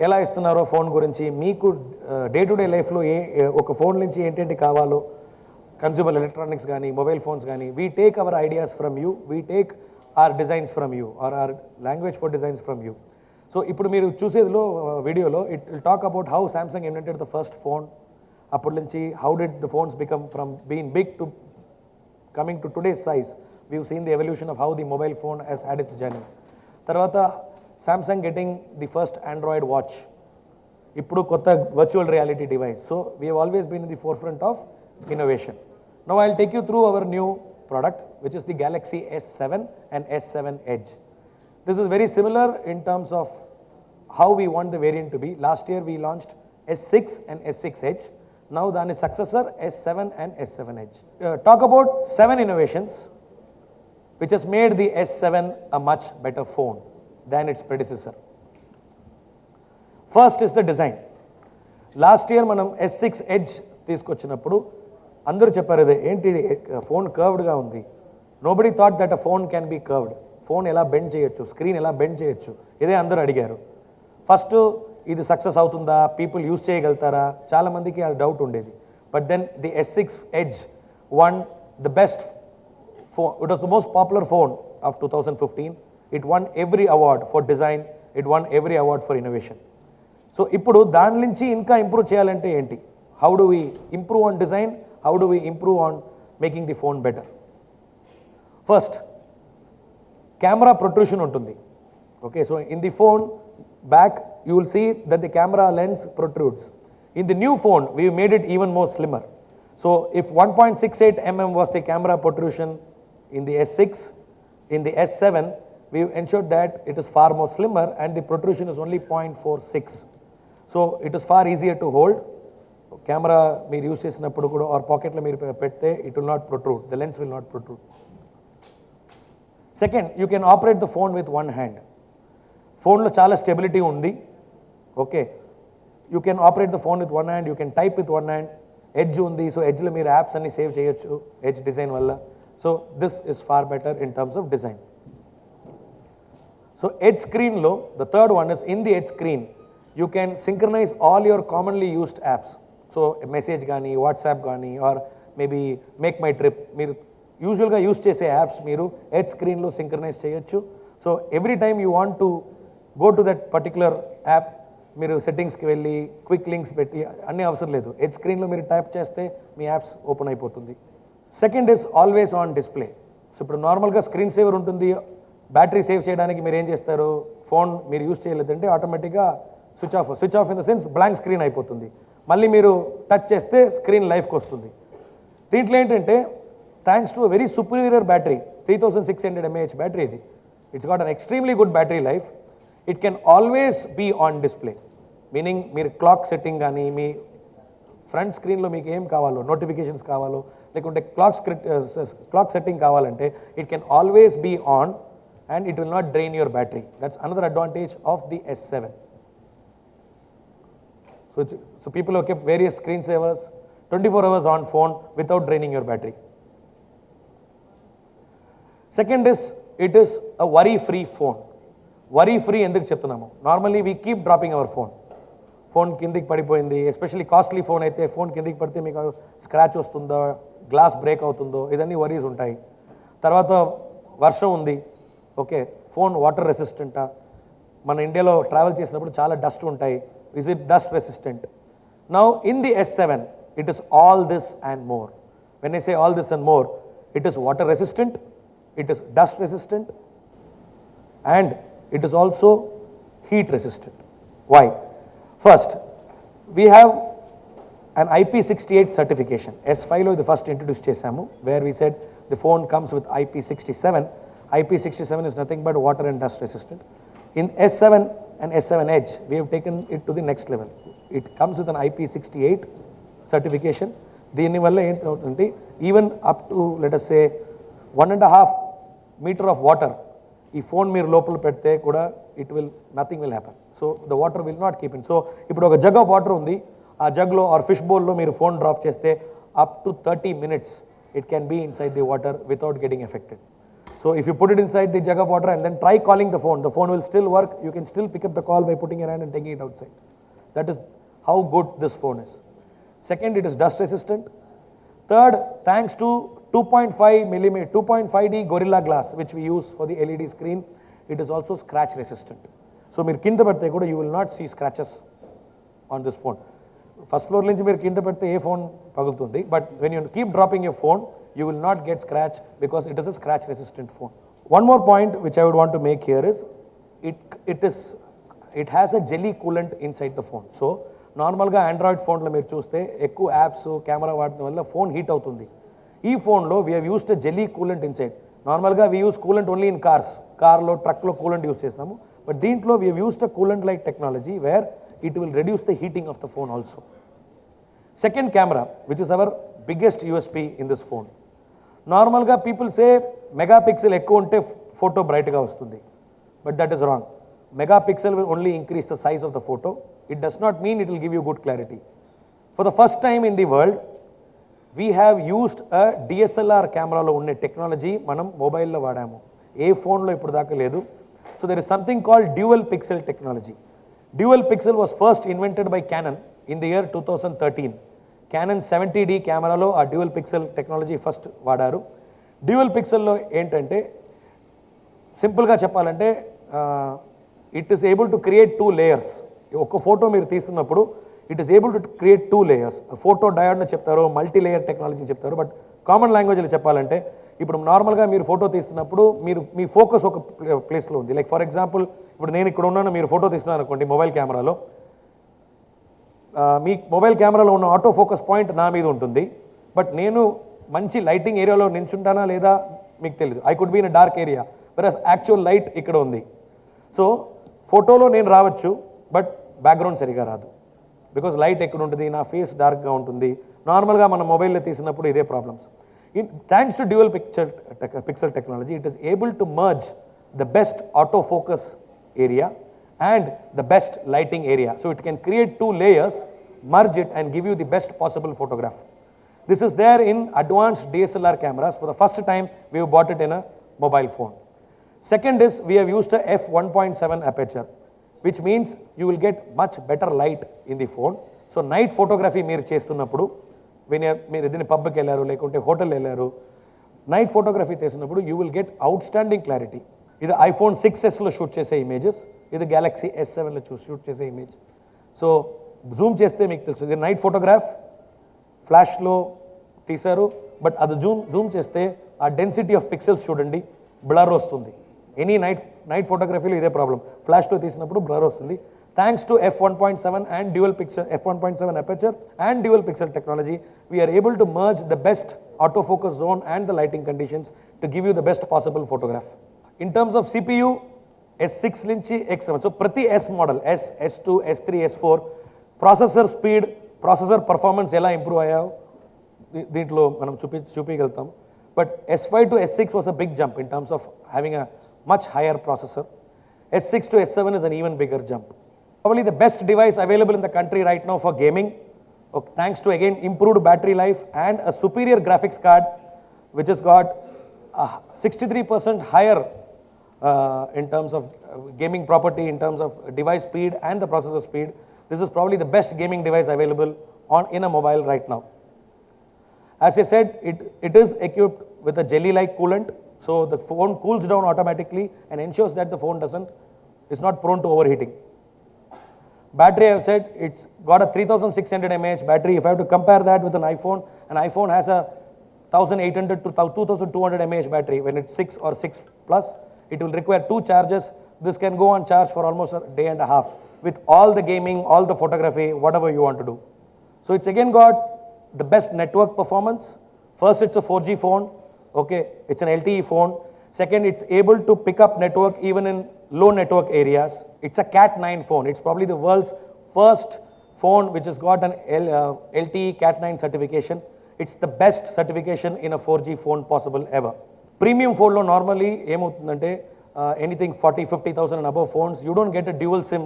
ఎలా ఇస్తున్నారో ఫోన్ గురించి, మీకు డే టు డే లైఫ్లో ఒక ఫోన్ నుంచి ఏంటంటే కావాలో, కన్జ్యూమర్ ఎలక్ట్రానిక్స్ కానీ మొబైల్ ఫోన్స్ కానీ, we take our ideas from you, we take our designs from you our our language for designs from you. So ఇప్పుడు మీరు చూసేదిలో వీడియోలో it will talk about how Samsung invented the first phone. అప్పటి నుంచి how did the phones become from being big to coming to today's size. We've seen the evolution of how the mobile phone has had it's journey. తర్వాత Samsung getting the first Android watch, ఇప్పుడు కొత్త virtual reality device. So we have always been in the forefront of innovation. Now I'll take you through our new product, which is the Galaxy S7 and S7 Edge. This is very similar in terms of how we want the variant to be. Last year we launched S6 and S6 Edge. Now the successor S7 and S7 Edge. Talk about 7 innovations which has made the S7 a much better phone than its predecessor. First is the design. Last year మనం S6 Edge తీసుకొచ్చినప్పుడు అందరూ చెప్పారు ఇది ఏంటి phone కర్వ్డ్గా ఉంది. Nobody thought that a phone can be curved. Phone ఎలా bend చేయొచ్చు, స్క్రీన్ ఎలా బెండ్ చేయొచ్చు, ఇదే అందరూ అడిగారు. ఫస్ట్ ఇది సక్సెస్ అవుతుందా, పీపుల్ యూస్ చేయగలుగుతారా, చాలామందికి అది డౌట్ ఉండేది. But then the S6 Edge won the best phone. It was the most popular phone of 2015. It won every award for design. It won every award for innovation. So ఇప్పుడు దాని నుంచి ఇంకా improve చేయాలంటే ఏంటి? How do we improve on design? How do we improve on making the phone better? First, camera protrusion untundi. Okay, so in the phone back you will see that the camera lens protrudes. In the new phone we made it even more slimmer. So if 1.68 mm was the camera protrusion in the S6, in the S7 we ensured that it is far more slimmer and the protrusion is only 0.46. So it is far easier to hold. Camera మీరు use చేసినప్పుడు కూడా or పాకెట్లో మీరు పెడితే it will not protrude, the lens will not protrude. Second, you can operate the phone with one hand. ఫోన్లో చాలా stability ఉంది. Okay, you can operate the phone with one hand, you can type with one hand. Edge ఉంది, so ఎడ్జ్లో మీరు apps అన్ని save చేయొచ్చు edge design వల్ల. So this is far better in terms of design. So edge స్క్రీన్లో the third one is in the edge screen you can synchronise all your commonly used apps. So message కానీ, WhatsApp కానీ, or maybe make my trip, మీరు యూజువల్గా use చేసే apps మీరు edge స్క్రీన్లో synchronise చేయొచ్చు. So every time you want to go to that particular app, మీరు సెట్టింగ్స్కి వెళ్ళి క్విక్ లింక్స్ పెట్టి అన్నీ అవసరం లేదు. ఎడ్జ్ స్క్రీన్లో మీరు ట్యాప్ చేస్తే మీ యాప్స్ ఓపెన్ అయిపోతుంది. Second is always on display. So ఇప్పుడు నార్మల్గా స్క్రీన్ సేవర్ ఉంటుంది, బ్యాటరీ సేవ్ చేయడానికి మీరు ఏం చేస్తారు, ఫోన్ మీరు యూస్ చేయలేదంటే ఆటోమేటిక్గా switch off in the sense blank screen అయిపోతుంది. మళ్ళీ మీరు టచ్ చేస్తే స్క్రీన్ లైఫ్కి వస్తుంది. దీంట్లో ఏంటంటే thanks to very superior battery, 3600 mAh battery ఇది. It's got an extremely good battery life. It can always be on display, meaning మీరు క్లాక్ సెట్టింగ్ కానీ, ఫ్రంట్ స్క్రీన్లో మీకు ఏం కావాలో, నోటిఫికేషన్స్ కావాలో, లేకుంటే క్లాక్ సెట్టింగ్ కావాలంటే it can always be on and it will not drain your battery. That's another advantage of the S7. So people have kept various screensavers, 24 hours on phone without draining your battery. Second is, it is a worry-free phone. Worry-free enduku cheptunnamu. Normally we keep dropping our phone. Phone kindiki padipoyindi, especially costly phone aithe phone kindiki padithe meeku scratch vastundo, glass break avutundo, idanni worries untayi. Tarvata varsham undi, okay, phone water resistant ah, mana India lo travel chesinappudu chaala dust untayi. Is it dust resistant? Now in the S7 it is all this and more. When I say all this and more, it is water resistant, it is dust resistant, and it is also heat resistant. Why? First, we have an IP68 certification. S5 lo the first introduced chesamu, where we said the phone comes with IP67. IP67 is nothing but water and dust resistant. In S7 and S7 Edge, we have taken it to the next level. It comes with an IP68 certification. దీని వల్ల ఏంటవుతుంది, even up to let us say 1.5 meter of water, ఈ ఫోన్ మీరు లోపల పెడితే కూడా nothing will happen. So the water will not keep in. సో ఇప్పుడు ఒక జగ్ ఆఫ్ వాటర్ ఉంది, ఆ జగ్లో ఆర్ ఫిష్ బౌల్లో మీరు ఫోన్ డ్రాప్ చేస్తే up to 30 minutes it can be inside the water without getting affected. So if you put it inside the jug of water and then try calling the phone will still work. You can still pick up the call by putting your hand and taking it outside. That is how good this phone is. Second, it is dust resistant. Third, thanks to 2.5D Gorilla Glass, which we use for the LED screen, it is also scratch resistant. So మీరు కింద పడితే కూడా you will not see scratches on this phone. First floor నుంచి మీరు కింద పడితే ఏ phone పగులుతుంది, but when you keep dropping your phone, you will not get scratch because it is a scratch resistant phone. One more point which I would want to make here is it has a jelly coolant inside the phone. So నార్మల్గా Android ఫోన్లో మీరు చూస్తే ఎక్కువ apps camera వాడటం వల్ల phone heat అవుతుంది. ఈ ఫోన్లో we have used jelly coolant inside. నార్మల్గా we use coolant only in కార్లో ట్రక్లో కూలెంట్ యూస్ చేస్తాము. బట్ దీంట్లో we have used a coolant like technology where it will reduce the heating of the phone also. Second, camera, which is our biggest USP in this phone. Normalga people say megapixel ekku unte photo bright ga vastundi, but that is wrong. Megapixel will only increase the size of the photo. It does not mean it will give you good clarity. For the first time in the world, we have used a DSLR camera lo unne technology manam mobile lo vaadamu. ఏ ఫోన్లో ఇప్పుడు దాకా లేదు. So there is something called dual pixel technology. Dual pixel was first invented by Canon in the year 2013. Canon 70D కెమెరాలో ఆ dual pixel technology first వాడారు. Dual పిక్సెల్లో ఏంటంటే సింపుల్గా చెప్పాలంటే it is able to create 2 layers. ఒక photo మీరు తీస్తున్నప్పుడు it is able to create 2 layers. Photo డయోడ్ని చెప్తారు, మల్టీ లేయర్ టెక్నాలజీ చెప్తారు. బట్ కామన్ లాంగ్వేజ్లో చెప్పాలంటే ఇప్పుడు నార్మల్గా మీరు ఫోటో తీస్తున్నప్పుడు మీ ఫోకస్ ఒక ప్లేస్లో ఉంది. లైక్ ఫర్ ఎగ్జాంపుల్ ఇప్పుడు నేను ఇక్కడ ఉన్నాను, మీరు ఫోటో తీస్తున్నాను అనుకోండి మొబైల్ కెమెరాలో, మీ మొబైల్ కెమెరాలో ఉన్న ఆటో ఫోకస్ పాయింట్ నా మీద ఉంటుంది. బట్ నేను మంచి లైటింగ్ ఏరియాలో నిల్చుంటానా లేదా మీకు తెలియదు. I could be in dark area versus actual light ఇక్కడ ఉంది. సో ఫోటోలో నేను రావచ్చు, బట్ బ్యాక్గ్రౌండ్ సరిగా రాదు. బికాజ్ లైట్ ఎక్కడ ఉంటుంది, నా ఫేస్ డార్క్గా ఉంటుంది. నార్మల్గా మన మొబైల్లో తీసినప్పుడు ఇదే problems. Thanks to dual pixel technology, it is able to merge the best autofocus area and the best lighting area. So it can create 2 layers, merge it and give you the best possible photograph. This is there in advanced DSLR cameras. For the first time, we have bought it in a mobile phone. Second is we have used a f1.7 aperture, which means you will get much better light in the phone. So night photography meer chestunnappudu, మీరు ఏదైనా పబ్కి వెళ్ళారు లేకుంటే hotel వెళ్ళారు, night photography తీసినప్పుడు you will get out standing clarity. ఇది iPhone 6s shoot చేసే images, ఇది Galaxy S7లో shoot చేసే ఇమేజ్. సో జూమ్ చేస్తే మీకు తెలుసు ఇది నైట్ ఫోటోగ్రాఫ్, ఫ్లాష్లో తీశారు. బట్ అది జూమ్ చేస్తే ఆ డెన్సిటీ ఆఫ్ పిక్సెల్స్ చూడండి, బ్లర్ వస్తుంది. ఎనీ నైట్ ఫోటోగ్రఫీలో ఇదే ప్రాబ్లం, ఫ్లాష్లో తీసినప్పుడు బ్లర్ వస్తుంది. Thanks to f1.7 and f1.7 aperture and dual pixel technology, we are able to merge the best autofocus zone and the lighting conditions to give you the best possible photograph. In terms of CPU, S6 నుంచి X7, so ప్రతి S model, S, S2, S3, S4, processor speed, processor performance ఎలా improve అయ్యాయో దీంట్లో మనం చూపించగలుగుతాం. But S5 to S6 was a big jump in terms of having a much higher processor. S6 to S7 is an even bigger jump. Probably the best device available in the country right now for gaming, thanks to again improved battery life and a superior graphics card which has got 63% higher in terms of gaming property, in terms of device speed and the processor speed. This is probably the best gaming device available in a mobile right now. As I said, it is equipped with a jelly-like coolant, so the phone cools down automatically and ensures that the phone is not prone to overheating. Battery, I have said, it's got a 3600 mAh battery. If I have to compare that with an iPhone has a 1800 to 2200 mAh battery. When it's 6 or 6 plus, it will require 2 charges. This can go on charge for almost a day and a half with all the gaming, all the photography, whatever you want to do. So it's again got the best network performance. First, it's a 4G phone. Okay, it's an LTE phone. Second, it's able to pick up network even in low network areas. It's a Cat9 phone. It's probably the world's first phone which has got an LTE Cat9 certification. It's the best certification in a 4G phone possible ever. Premium phone lo normally emotundante anything 40,000-50,000 and above phones, you don't get a dual SIM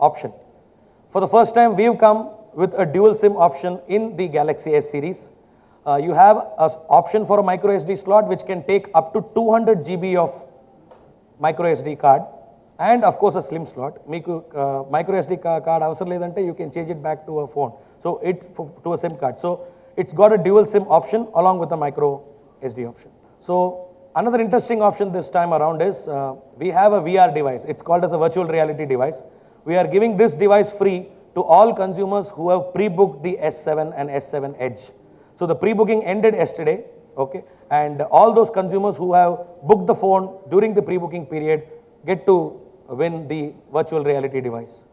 option. For the first time, we've come with a dual SIM option in the Galaxy S series. You have an option for a micro SD slot which can take up to 200 GB of micro SD card, and of course a slim slot. Meeku micro SD card avasar ledante, you can change it back to a phone. So it's to a SIM card. So it's got a dual SIM option along with a micro SD option. So another interesting option this time around is we have a VR device. It's called as a virtual reality device. We are giving this device free to all consumers who have pre-booked the S7 and S7 Edge. So the pre-booking ended yesterday, okay, and all those consumers who have booked the phone during the pre-booking period get to win the virtual reality device.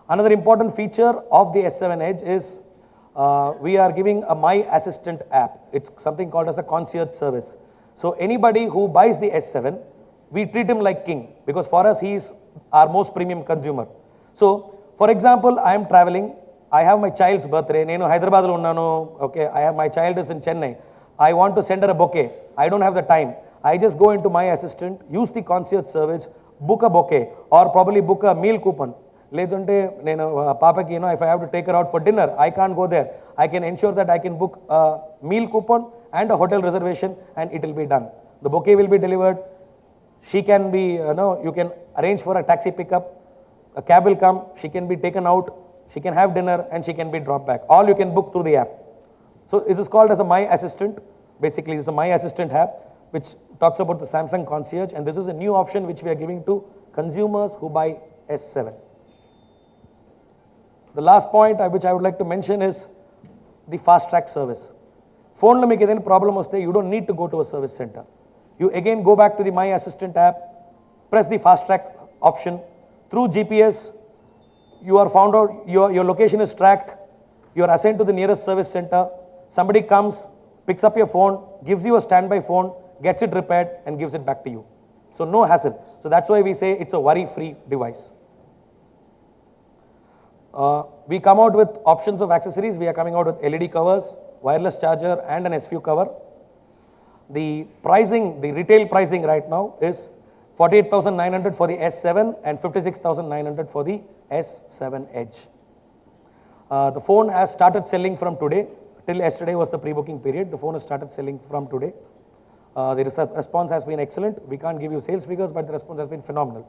Another important feature of the S7 Edge is we are giving a My Assistant app. It's something called as a concierge service. So anybody who buys the S7, we treat him like king, because for us he is our most premium consumer. So for example, I am traveling, I have my child's birthday, Nenu Hyderabad lo unnanu, okay, my child is in Chennai, I want to send her a bouquet, I don't have the time. I just go into My Assistant, use the concierge service, book a bouquet, or probably book a meal coupon. Ledunte nenu papaki, if I have to take her out for dinner, I can't go there. I can ensure that I can book a meal coupon and a hotel reservation, and it will be done. The bouquet will be delivered. She can be, you can arrange for a taxi pickup. A cab will come. She can be taken out. She can have dinner, and she can be dropped back. All you can book through the app. So this is called as a My Assistant. Basically, it's a My Assistant app which talks about the Samsung Concierge, and this is a new option which we are giving to consumers who buy S7. The last point which I would like to mention is the fast track service. Phone lo meeku edaina problem vaste, you don't need to go to a service center. You again go back to the My Assistant app, press the fast track option. Through GPS, you are found out, your location is tracked, you are assigned to the nearest service center. Somebody comes, picks up your phone, gives you a standby phone, gets it repaired, and gives it back to you. So no hassle. So that's why we say it's a worry-free device. We come out with options of accessories. We are coming out with LED covers, wireless charger, and an SFU cover. The pricing, the retail pricing right now is 48,900 for the S7 and 56,900 for the S7 Edge. The phone has started selling from today. Till yesterday was the pre-booking period. The phone has started selling from today. The response has been excellent. We can't give you sales figures, but the response has been phenomenal.